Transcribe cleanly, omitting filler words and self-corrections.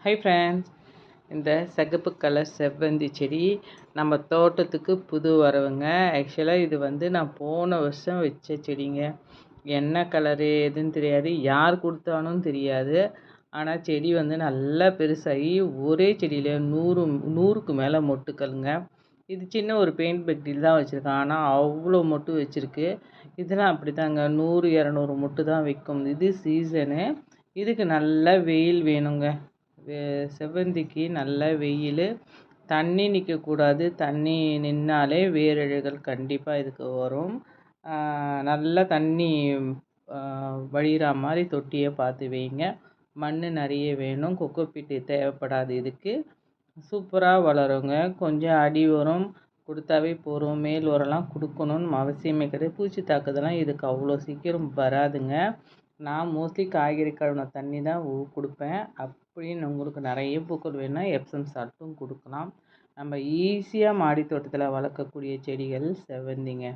Hi friends, இந்த சிகப்பு colour செவ்வந்தி செடி நம்ம தோட்டத்துக்கு புது வரவுங்க. ஆக்சுவலாக இது நான் போன வருஷம் வச்ச செடிங்க. என்ன கலரு எதுன்னு தெரியாது, யார் கொடுத்தானும் தெரியாது. ஆனால் செடி நல்லா பெருசாகி ஒரே செடியில் 100க்கு மேலே மொட்டுக்கள்ங்க. இது சின்ன ஒரு பெயிண்ட் பெட்டியில் தான் வச்சுருக்கேன், ஆனால் அவ்வளோ மொட்டு வச்சுருக்கு. இதெல்லாம் அப்படி தாங்க, 100-200 மொட்டு தான் வைக்கும். இது சீசனு. இதுக்கு நல்லா வெயில் வேணுங்க. செவ்வந்திக்கு நல்ல வெயில், தண்ணி நிற்கக்கூடாது. தண்ணி நின்னாலே வேரழுகல் கண்டிப்பாக இதுக்கு வரும். நல்லா தண்ணி வழிகிற மாதிரி தொட்டியை பார்த்து வைங்க. மண் நிறைய வேணும், கொக்கோபீட்டு தேவைப்படாது. இதுக்கு சூப்பராக வளருங்க. கொஞ்சம் அடி உரம் கொடுத்தாவே போகிறோம், மேல் உரம்லாம் கொடுக்கணும்னு அவசியமே கிடையாது. பூச்சி தாக்குதலாம் இதுக்கு அவ்வளோ சீக்கிரம் வராதுங்க. நான் மோஸ்ட்லி காய்கறி கழுவின தண்ணி தான் கொடுப்பேன். அப்படின்னு உங்களுக்கு நிறைய பூக்கள் வேணும்னா எப்சம் சால்ட்டும் கொடுக்கலாம். நம்ம ஈஸியாக மாடி தோட்டத்தில் வளர்க்கக்கூடிய செடிகள் செவ்வந்திங்க.